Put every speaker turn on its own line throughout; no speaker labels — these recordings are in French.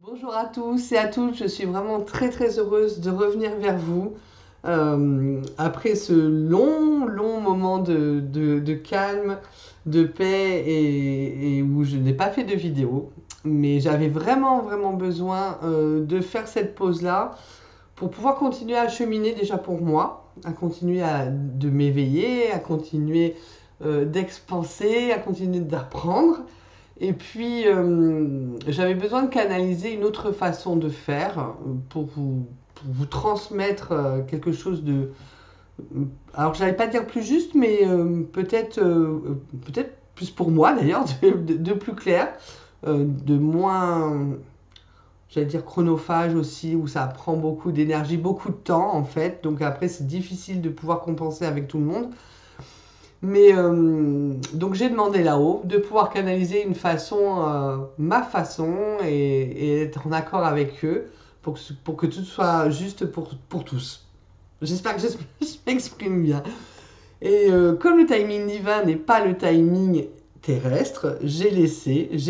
Bonjour à tous et à toutes, je suis vraiment très heureuse de revenir vers vous après ce long moment de calme, de paix et où je n'ai pas fait de vidéo. Mais j'avais vraiment besoin de faire cette pause-là pour pouvoir continuer à cheminer déjà pour moi, à continuer de m'éveiller, à continuer d'expanser, à continuer d'apprendre. Et puis, j'avais besoin de canaliser une autre façon de faire pour vous transmettre quelque chose de... Alors, je n'allais pas dire plus juste, mais peut-être plus pour moi d'ailleurs, de plus clair, de moins, j'allais dire chronophage aussi, où ça prend beaucoup d'énergie, beaucoup de temps en fait. Donc après, c'est difficile de pouvoir compenser avec tout le monde. Mais donc j'ai demandé là-haut de pouvoir canaliser une façon, ma façon, et être en accord avec eux pour que tout soit juste pour tous. J'espère que je m'exprime bien. Et comme le timing divin n'est pas le timing terrestre, j'ai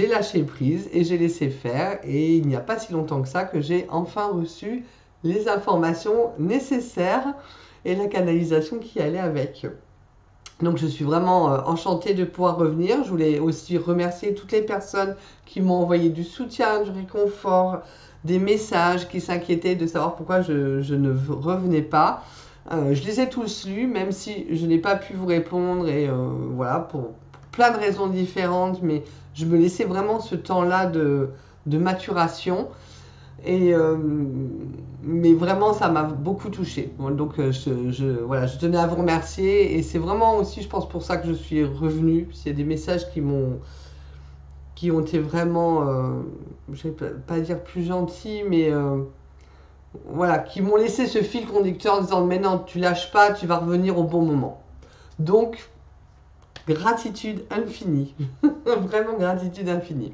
lâché prise et j'ai laissé faire. Et il n'y a pas si longtemps que ça que j'ai enfin reçu les informations nécessaires et la canalisation qui allait avec. Donc je suis vraiment enchantée de pouvoir revenir. Je voulais aussi remercier toutes les personnes qui m'ont envoyé du soutien, du réconfort, des messages, qui s'inquiétaient de savoir pourquoi je ne revenais pas. Je les ai tous lus, même si je n'ai pas pu vous répondre, et voilà, pour plein de raisons différentes, mais je me laissais vraiment ce temps-là de maturation. Et mais vraiment, ça m'a beaucoup touchée. Bon, donc, voilà, je tenais à vous remercier. Et c'est vraiment aussi, je pense, pour ça que je suis revenue. Il y a des messages qui ont été vraiment, je ne vais pas dire plus gentils, mais voilà, qui m'ont laissé ce fil conducteur en disant, mais non, tu lâches pas, tu vas revenir au bon moment. Donc, gratitude infinie. Vraiment gratitude infinie.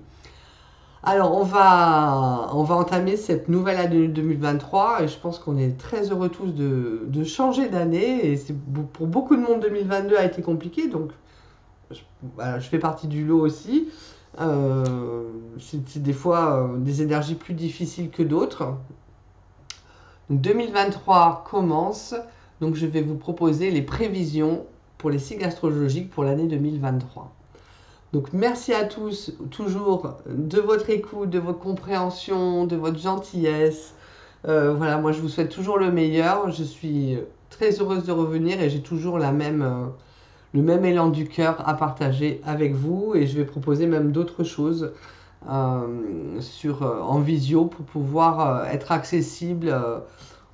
Alors, on va entamer cette nouvelle année 2023 et je pense qu'on est très heureux tous de changer d'année. Et pour beaucoup de monde, 2022 a été compliqué, donc voilà, je fais partie du lot aussi. C'est des fois des énergies plus difficiles que d'autres. Donc, 2023 commence, donc je vais vous proposer les prévisions pour les signes astrologiques pour l'année 2023. Donc merci à tous, toujours, de votre écoute, de votre compréhension, de votre gentillesse. Voilà, moi je vous souhaite toujours le meilleur. Je suis très heureuse de revenir et j'ai toujours le même élan du cœur à partager avec vous. Et je vais proposer même d'autres choses en visio pour pouvoir être accessible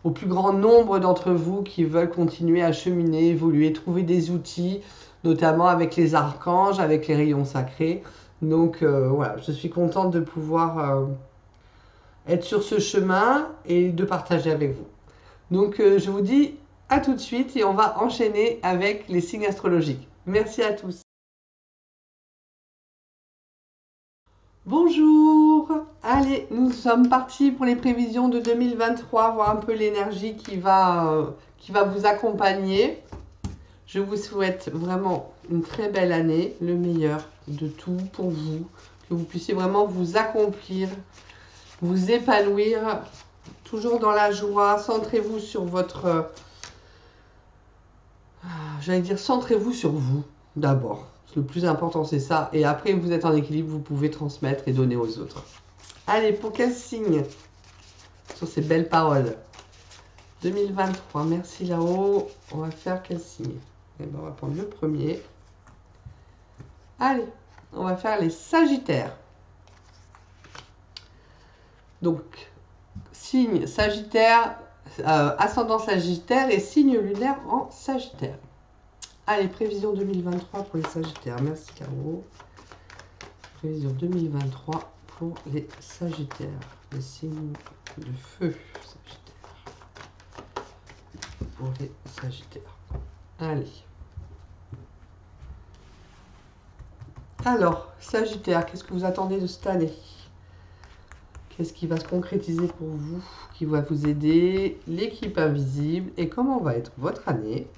au plus grand nombre d'entre vous qui veulent continuer à cheminer, évoluer, trouver des outils, notamment avec les archanges, avec les rayons sacrés. Donc voilà, je suis contente de pouvoir être sur ce chemin et de partager avec vous. Donc je vous dis à tout de suite et on va enchaîner avec les signes astrologiques. Merci à tous. Bonjour. Allez, nous sommes partis pour les prévisions de 2023, voir un peu l'énergie qui va vous accompagner. Je vous souhaite vraiment une très belle année, le meilleur de tout pour vous, que vous puissiez vraiment vous accomplir, vous épanouir, toujours dans la joie. Centrez-vous sur j'allais dire, centrez-vous sur vous d'abord. Le plus important, c'est ça. Et après, vous êtes en équilibre, vous pouvez transmettre et donner aux autres. Allez, pour quel signe sur ces belles paroles? 2023, merci là-haut. On va faire quel signe? Eh ben, on va prendre le premier. Allez, on va faire les Sagittaires. Donc, signe Sagittaire, ascendant Sagittaire et signe lunaire en Sagittaire. Allez, prévision 2023 pour les Sagittaires. Merci Caro. Prévision 2023 pour les Sagittaires. Les signes de feu Sagittaire. Pour les Sagittaires. Allez. Alors, Sagittaire, qu'est-ce que vous attendez de cette année? Qu'est-ce qui va se concrétiser pour vous, qui va vous aider? L'équipe invisible et comment va être votre année?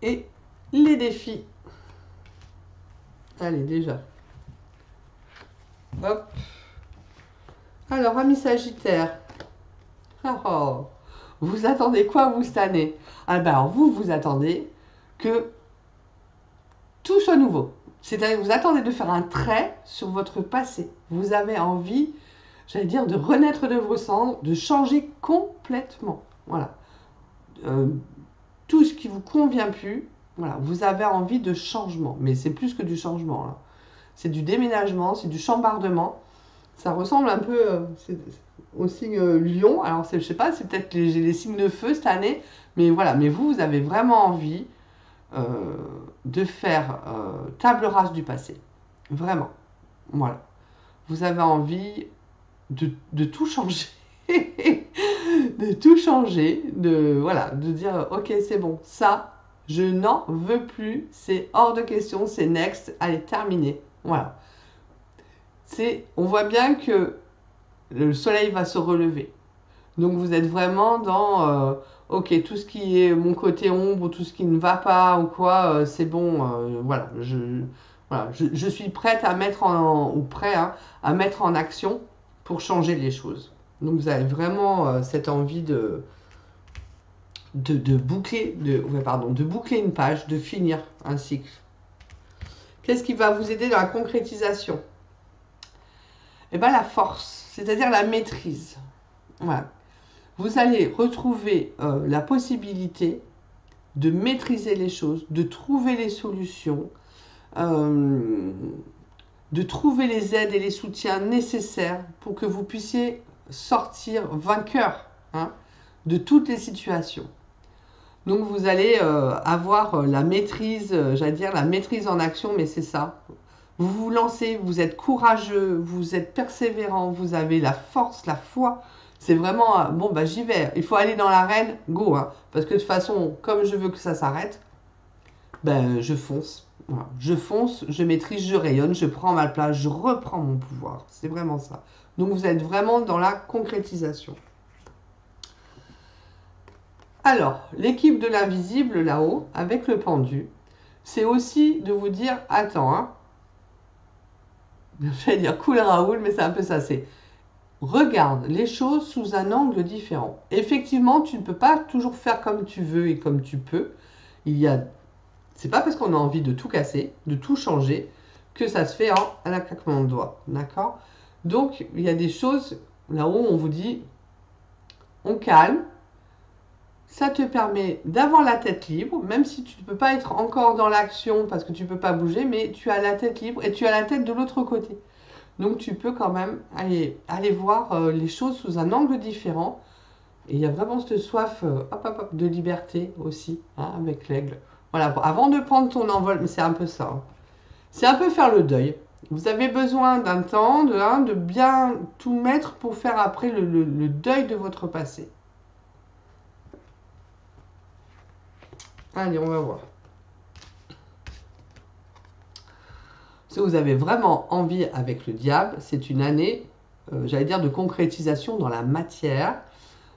Et les défis. Allez, déjà. Hop. Alors, amis Sagittaire, oh, vous attendez quoi, vous, cette année? Ah ben, alors, vous attendez que tout soit nouveau. C'est-à-dire que vous attendez de faire un trait sur votre passé. Vous avez envie, j'allais dire, de renaître de vos cendres, de changer complètement. Voilà. Tout ce qui vous convient plus, voilà, vous avez envie de changement. Mais c'est plus que du changement, là. C'est du déménagement, c'est du chambardement. Ça ressemble un peu au signe Lion. Alors, je sais pas, c'est peut-être les signes de feu cette année. Mais voilà, mais vous avez vraiment envie de faire table rase du passé. Vraiment. Voilà. Vous avez envie de tout changer. De tout changer. Voilà, de dire, ok, c'est bon. Ça, je n'en veux plus. C'est hors de question. C'est next. Allez, terminé. Voilà. On voit bien que le soleil va se relever. Donc vous êtes vraiment dans ok, tout ce qui est mon côté ombre, tout ce qui ne va pas ou quoi, c'est bon, voilà, je suis prête à mettre ou prêt hein, à mettre en action pour changer les choses. Donc vous avez vraiment cette envie de boucler, de boucler une page, de finir un cycle. Qu'est-ce qui va vous aider dans la concrétisation? Eh bien la force, c'est-à-dire la maîtrise. Voilà. Vous allez retrouver la possibilité de maîtriser les choses, de trouver les solutions, de trouver les aides et les soutiens nécessaires pour que vous puissiez sortir vainqueur hein, de toutes les situations. Donc vous allez avoir la maîtrise, j'allais dire la maîtrise en action, mais c'est ça. Vous vous lancez, vous êtes courageux, vous êtes persévérant, vous avez la force, la foi. C'est vraiment, bon, bah j'y vais. Il faut aller dans l'arène, go. Hein. Parce que de toute façon, comme je veux que ça s'arrête, ben je fonce. Voilà. Je fonce, je maîtrise, je rayonne, je prends ma place, je reprends mon pouvoir. C'est vraiment ça. Donc vous êtes vraiment dans la concrétisation. Alors, l'équipe de l'invisible là-haut, avec le pendu, c'est aussi de vous dire, attends, hein, je vais dire cool Raoul, mais c'est un peu ça, c'est regarde les choses sous un angle différent. Effectivement, tu ne peux pas toujours faire comme tu veux et comme tu peux. C'est pas parce qu'on a envie de tout casser, de tout changer, que ça se fait à la claquement de doigts. D'accord? Donc, il y a des choses là-haut, on vous dit, on calme. Ça te permet d'avoir la tête libre, même si tu ne peux pas être encore dans l'action parce que tu ne peux pas bouger, mais tu as la tête libre et tu as la tête de l'autre côté. Donc tu peux quand même aller voir les choses sous un angle différent. Et il y a vraiment cette soif de liberté aussi, hein, avec l'aigle. Voilà, avant de prendre ton envol, mais c'est un peu ça. Hein. C'est un peu faire le deuil. Vous avez besoin d'un temps, de bien tout mettre pour faire après le deuil de votre passé. Allez, on va voir. Si vous avez vraiment envie avec le diable, c'est une année, j'allais dire, de concrétisation dans la matière,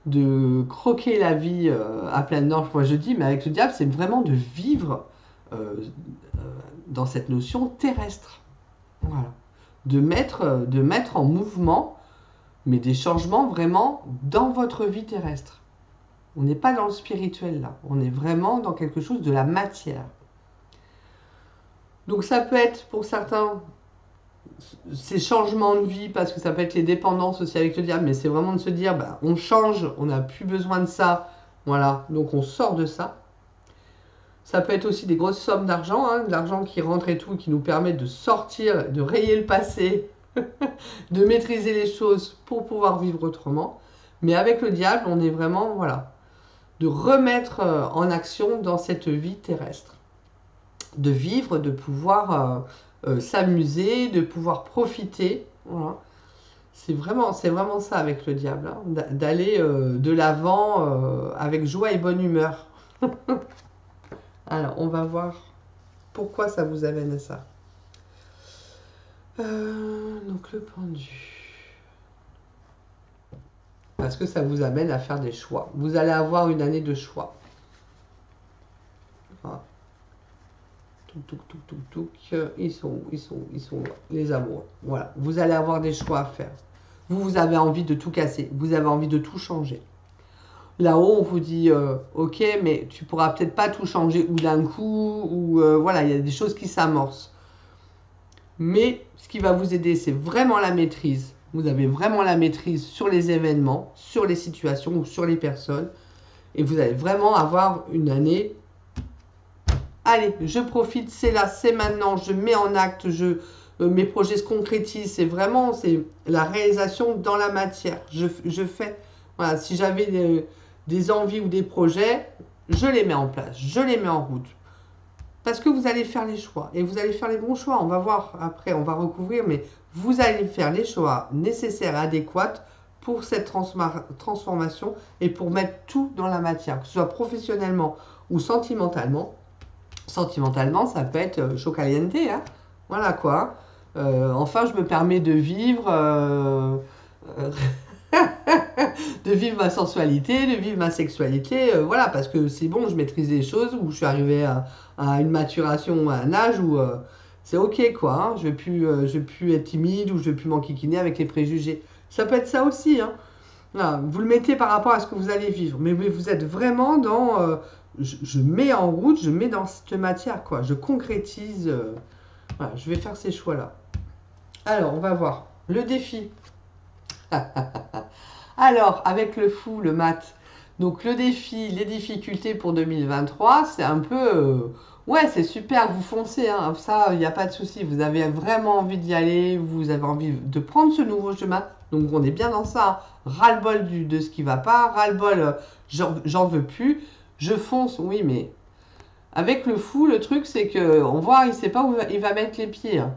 de croquer la vie à pleines dents, moi je dis, mais avec le diable, c'est vraiment de vivre dans cette notion terrestre. Voilà. De mettre en mouvement, mais des changements vraiment dans votre vie terrestre. On n'est pas dans le spirituel là, on est vraiment dans quelque chose de la matière. Donc ça peut être pour certains ces changements de vie, parce que ça peut être les dépendances aussi avec le diable, mais c'est vraiment de se dire, bah, on change, on n'a plus besoin de ça, voilà, donc on sort de ça. Ça peut être aussi des grosses sommes d'argent, hein, de l'argent qui rentre et tout, qui nous permet de sortir, de rayer le passé, de maîtriser les choses pour pouvoir vivre autrement. Mais avec le diable, on est vraiment, voilà, de remettre en action dans cette vie terrestre. De vivre, de pouvoir s'amuser, de pouvoir profiter. Voilà. C'est vraiment ça avec le diable, hein, d'aller de l'avant avec joie et bonne humeur. Alors, on va voir pourquoi ça vous amène à ça. Donc, le pendu. Parce que ça vous amène à faire des choix. Vous allez avoir une année de choix. Voilà. Ils sont là, les amoureux. Voilà, vous allez avoir des choix à faire. Vous avez envie de tout casser, vous avez envie de tout changer. Là-haut, on vous dit, ok, mais tu pourras peut-être pas tout changer ou d'un coup, ou voilà, il y a des choses qui s'amorcent. Mais ce qui va vous aider, c'est vraiment la maîtrise. Vous avez vraiment la maîtrise sur les événements, sur les situations ou sur les personnes. Et vous allez vraiment avoir une année. Allez, je profite, c'est là, c'est maintenant, je mets en acte, mes projets se concrétisent. C'est vraiment la réalisation dans la matière. Je fais. Voilà, si j'avais des envies ou des projets, je les mets en place, je les mets en route. Parce que vous allez faire les choix et vous allez faire les bons choix. On va voir après, on va recouvrir, mais vous allez faire les choix nécessaires et adéquats pour cette transformation et pour mettre tout dans la matière, que ce soit professionnellement ou sentimentalement. Sentimentalement, ça peut être chaud caliente, hein. Voilà quoi. Enfin, je me permets de vivre de vivre ma sensualité, de vivre ma sexualité, voilà, parce que c'est bon, je maîtrise les choses, où je suis arrivé à une maturation, à un âge où c'est ok, quoi, hein, je vais plus être timide, ou je vais plus m'enquiquiner avec les préjugés. Ça peut être ça aussi, hein. Voilà, vous le mettez par rapport à ce que vous allez vivre, mais vous êtes vraiment dans, je mets en route, je mets dans cette matière, quoi, je concrétise, voilà, je vais faire ces choix-là. Alors, on va voir le défi. Alors, avec le fou, le mat, donc le défi, les difficultés pour 2023, c'est un peu... ouais, c'est super, vous foncez, hein, ça, il n'y a pas de souci. Vous avez vraiment envie d'y aller, vous avez envie de prendre ce nouveau chemin. Donc, on est bien dans ça, hein. Ras-le-bol de ce qui ne va pas, ras-le-bol, j'en veux plus. Je fonce, oui, mais avec le fou, le truc, c'est qu'on voit, il ne sait pas où il va mettre les pieds, hein.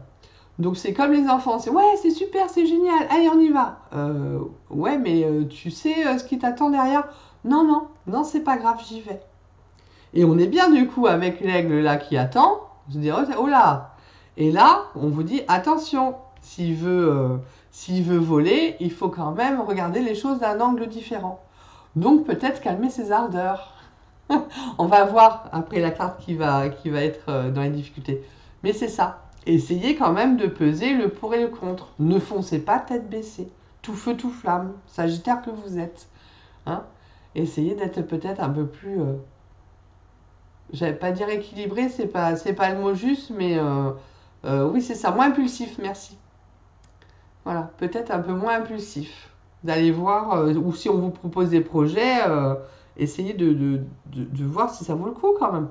Donc c'est comme les enfants, c'est ouais, c'est super, c'est génial, allez, on y va. Ouais, mais tu sais ce qui t'attend derrière? Non, non, non, c'est pas grave, j'y vais. Et on est bien du coup avec l'aigle là qui attend, je dis oh là. Et là, on vous dit attention, s'il veut voler, il faut quand même regarder les choses d'un angle différent. Donc peut-être calmer ses ardeurs. On va voir après la carte qui va être dans les difficultés. Mais c'est ça. Essayez quand même de peser le pour et le contre. Ne foncez pas tête baissée. Tout feu, tout flamme. Sagittaire que vous êtes. Hein. Essayez d'être peut-être un peu plus... j'allais pas dire équilibré, c'est pas le mot juste, mais oui, c'est ça. Moins impulsif, merci. Voilà, peut-être un peu moins impulsif. D'aller voir, ou si on vous propose des projets, essayez de voir si ça vaut le coup quand même.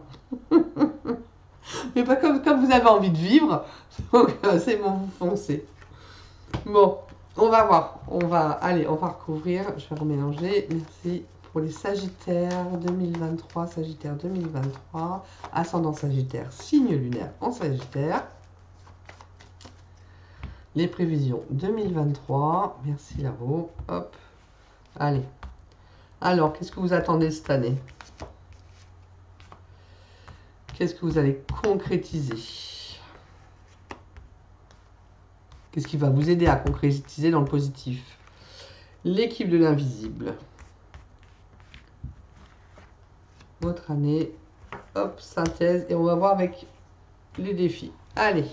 Mais pas comme vous avez envie de vivre, donc c'est bon, vous foncez. Bon, on va voir. On va recouvrir. Je vais remélanger. Merci pour les Sagittaires 2023. Sagittaire 2023. Ascendant Sagittaire, signe lunaire en Sagittaire. Les prévisions 2023. Merci Laro. Hop. Allez. Alors, qu'est-ce que vous attendez cette année ? Qu'est-ce que vous allez concrétiser? Qu'est-ce qui va vous aider à concrétiser dans le positif? L'équipe de l'invisible. Votre année. Hop, synthèse. Et on va voir avec les défis. Allez.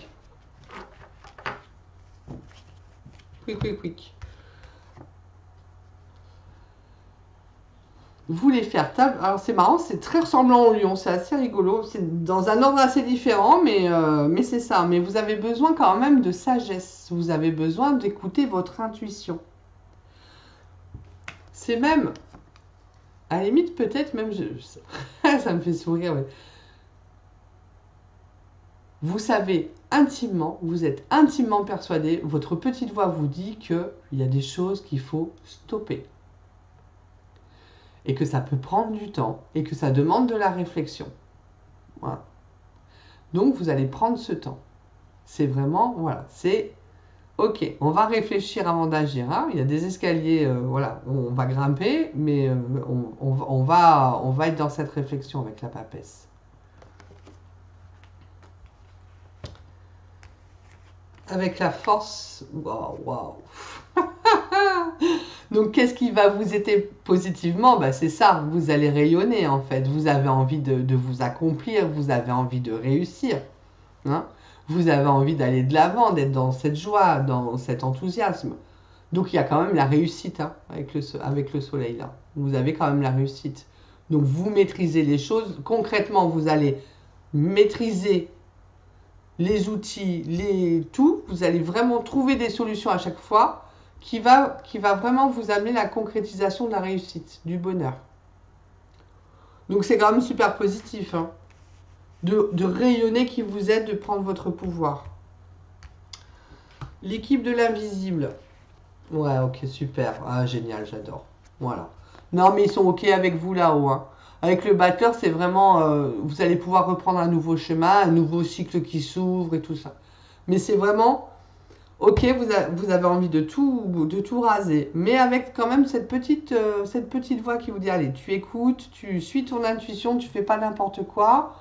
Quick. Vous les faire table. Alors c'est marrant, c'est très ressemblant au lion, c'est assez rigolo. C'est dans un ordre assez différent, mais c'est ça. Mais vous avez besoin quand même de sagesse. Vous avez besoin d'écouter votre intuition. C'est même, à la limite peut-être même, ça me fait sourire. Mais... vous savez intimement, vous êtes intimement persuadé, votre petite voix vous dit qu'il y a des choses qu'il faut stopper. Et que ça peut prendre du temps, et que ça demande de la réflexion. Voilà. Donc, vous allez prendre ce temps. C'est vraiment, voilà, c'est, ok, on va réfléchir avant d'agir. Hein. Il y a des escaliers, voilà, on va grimper, mais on va être dans cette réflexion avec la papesse. Avec la force, waouh. Donc, qu'est-ce qui va vous aider positivement? C'est ça, vous allez rayonner en fait. Vous avez envie de vous accomplir, vous avez envie de réussir. Hein, vous avez envie d'aller de l'avant, d'être dans cette joie, dans cet enthousiasme. Donc il y a quand même la réussite hein, avec le soleil là. Vous avez quand même la réussite. Donc vous maîtrisez les choses. Concrètement, vous allez maîtriser les outils, tout. Vous allez vraiment trouver des solutions à chaque fois qui va vraiment vous amener la concrétisation de la réussite, du bonheur. Donc c'est quand même super positif hein, de rayonner qui vous êtes, de prendre votre pouvoir. L'équipe de l'invisible. Ouais, ok, super. Ah, génial, j'adore. Voilà. Non, mais ils sont ok avec vous là-haut. Hein. Avec le batteur, c'est vraiment... vous allez pouvoir reprendre un nouveau chemin, un nouveau cycle qui s'ouvre et tout ça. Mais c'est vraiment... Ok, vous avez envie de tout raser. Mais avec quand même cette petite voix qui vous dit, allez, tu écoutes, tu suis ton intuition, tu fais pas n'importe quoi.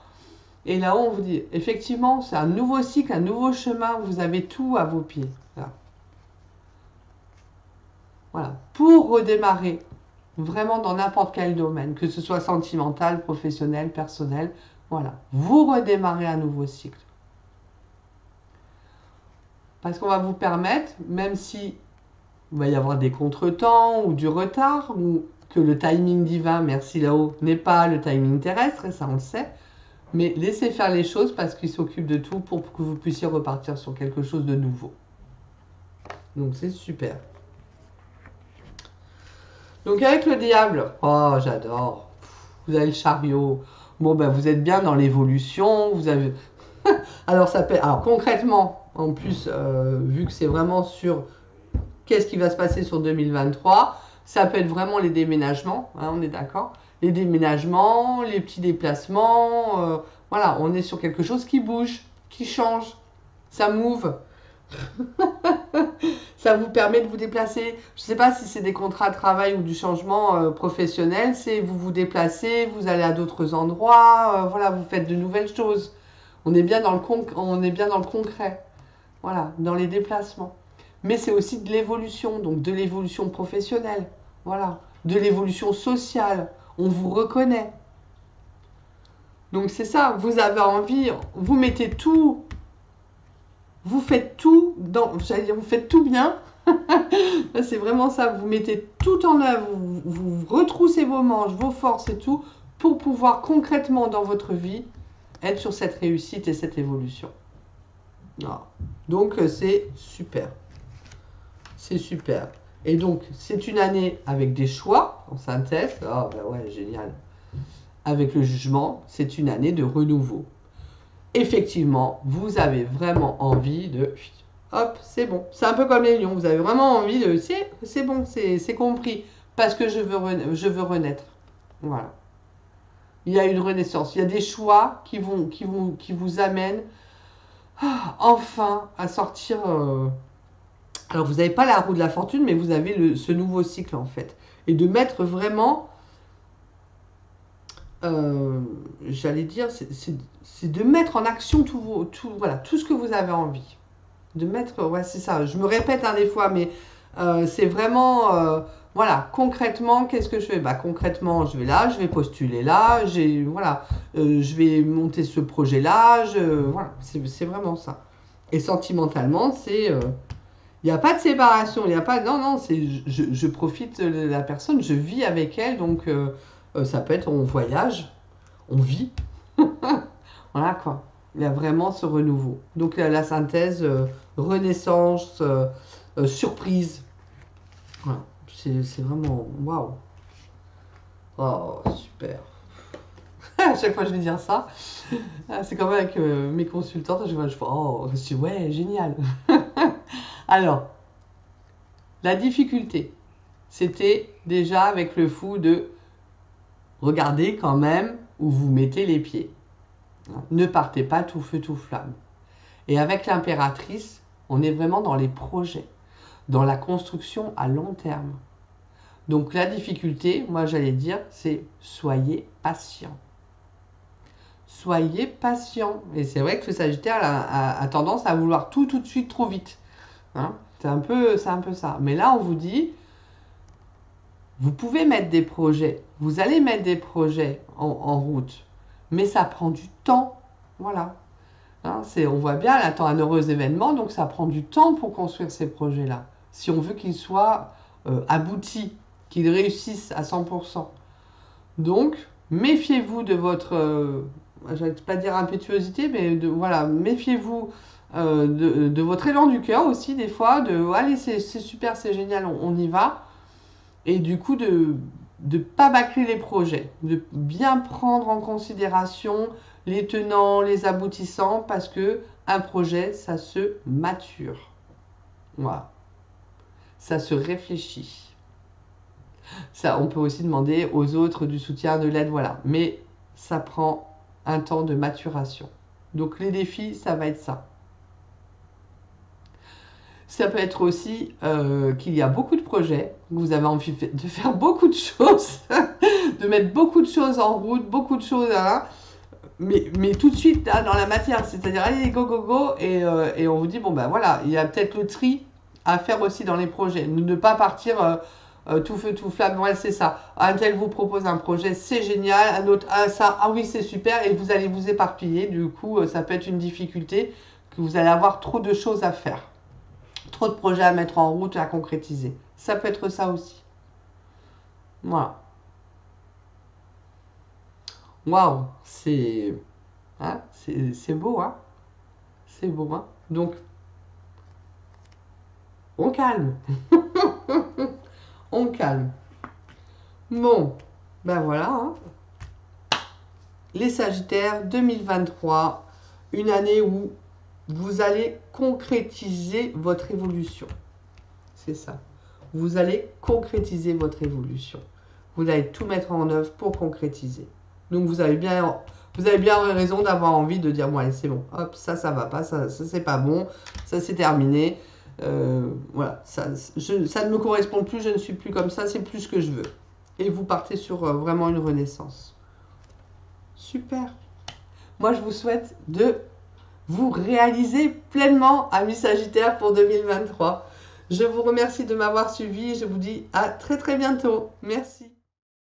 Et là-haut, on vous dit, effectivement, c'est un nouveau cycle, un nouveau chemin, vous avez tout à vos pieds. Là. Voilà. Pour redémarrer, vraiment dans n'importe quel domaine, que ce soit sentimental, professionnel, personnel, voilà. Vous redémarrez un nouveau cycle. Parce qu'on va vous permettre, même si il va y avoir des contretemps ou du retard, ou que le timing divin, merci là-haut, n'est pas le timing terrestre, et ça on le sait, mais laissez faire les choses parce qu'il s'occupe de tout pour que vous puissiez repartir sur quelque chose de nouveau. Donc c'est super. Donc avec le diable, oh j'adore, vous avez le chariot, bon ben vous êtes bien dans l'évolution, vous avez... alors ça peut... Alors concrètement, en plus, vu que c'est vraiment sur qu'est-ce qui va se passer sur 2023, ça peut être vraiment les déménagements, hein, on est d'accord, les déménagements, les petits déplacements, voilà, on est sur quelque chose qui bouge, qui change, ça move. Ça vous permet de vous déplacer. Je ne sais pas si c'est des contrats de travail ou du changement professionnel, c'est vous vous déplacez, vous allez à d'autres endroits, voilà, vous faites de nouvelles choses. On est bien dans le concret, voilà, dans les déplacements. Mais c'est aussi de l'évolution, donc de l'évolution professionnelle, voilà, de l'évolution sociale. On vous reconnaît. Donc c'est ça, vous avez envie, vous mettez tout, vous faites tout, j'allais dire, vous faites tout bien. C'est vraiment ça, vous mettez tout en œuvre, vous retroussez vos manches, vos forces et tout, pour pouvoir concrètement dans votre vie être sur cette réussite et cette évolution. Voilà. Donc c'est super. C'est super. Et donc c'est une année avec des choix, en synthèse. Ah ben ouais, génial. Avec le jugement, c'est une année de renouveau. Effectivement, vous avez vraiment envie de... Hop, c'est bon. C'est un peu comme les lions. Vous avez vraiment envie de... C'est bon, c'est compris. Parce que je veux renaître. Voilà. Il y a une renaissance. Il y a des choix qui vous amènent enfin à sortir... Alors, vous n'avez pas la roue de la fortune, mais vous avez ce nouveau cycle, en fait. Et de mettre vraiment... j'allais dire, c'est de mettre en action voilà, tout ce que vous avez envie. De mettre, ouais, c'est ça. Je me répète des fois, mais c'est vraiment, voilà, concrètement, qu'est-ce que je fais? Bah, concrètement, je vais là, je vais postuler là, voilà, je vais monter ce projet-là, voilà, c'est vraiment ça. Et sentimentalement, c'est, il n'y a pas de séparation, il n'y a pas, non, c'est, je profite de la personne, je vis avec elle, donc ça peut être on voyage, on vit, voilà quoi. Il y a vraiment ce renouveau. Donc la synthèse, renaissance, surprise. Voilà. C'est vraiment waouh. Oh, super. À chaque fois je vais dire ça, c'est comme avec mes consultantes, je fais oh, je dis ouais, génial. Alors, la difficulté, c'était déjà avec le fou de regarder quand même où vous mettez les pieds. Ne partez pas tout feu, tout flamme. Et avec l'impératrice, on est vraiment dans les projets, dans la construction à long terme. Donc la difficulté, moi j'allais dire, c'est soyez patient. Soyez patient. Et c'est vrai que le Sagittaire a tendance à vouloir tout de suite, trop vite. Hein, c'est un peu ça. Mais là, on vous dit, vous pouvez mettre des projets, vous allez mettre des projets en route, mais ça prend du temps. Voilà. Hein, on voit bien, elle attend un heureux événement, donc ça prend du temps pour construire ces projets-là. si on veut qu'il soit abouti, qu'il réussisse à 100%. Donc, méfiez-vous de votre, je vais pas dire impétuosité, mais voilà, méfiez-vous de votre élan du cœur aussi, des fois, allez, c'est super, c'est génial, on y va. Et du coup, de ne pas bâcler les projets, de bien prendre en considération les tenants, les aboutissants, parce que un projet, ça se mature. Voilà. Ça se réfléchit. Ça, on peut aussi demander aux autres du soutien, de l'aide, voilà. Mais ça prend un temps de maturation. Donc les défis, ça va être ça. Ça peut être aussi qu'il y a beaucoup de projets, que vous avez envie de faire beaucoup de choses, de mettre beaucoup de choses en route, beaucoup de choses, hein, mais tout de suite là, dans la matière, c'est-à-dire allez, go, go, go, et on vous dit, bon ben voilà, il y a peut-être le tri à faire aussi dans les projets. Ne pas partir tout feu, tout flamme, ouais, c'est ça. Un tel vous propose un projet, c'est génial, un autre, ça, ah oui, c'est super, et vous allez vous éparpiller, du coup, ça peut être une difficulté, que vous allez avoir trop de choses à faire. Trop de projets à mettre en route et à concrétiser. Ça peut être ça aussi. Voilà. Waouh, hein, c'est beau, hein. C'est beau, hein. Donc, on calme. On calme. Bon, ben voilà, hein. Les Sagittaires 2023, une année où vous allez concrétiser votre évolution. C'est ça. Vous allez concrétiser votre évolution. Vous allez tout mettre en œuvre pour concrétiser. Donc vous avez bien raison d'avoir envie de dire, ouais, c'est bon, hop, ça va pas, ça c'est pas bon, ça c'est terminé. Voilà, ça ne me correspond plus, je ne suis plus comme ça, c'est plus ce que je veux. Et vous partez sur vraiment une renaissance. Super. Moi, je vous souhaite de vous réaliser pleinement, amis Sagittaires, pour 2023. Je vous remercie de m'avoir suivi et je vous dis à très très bientôt. Merci.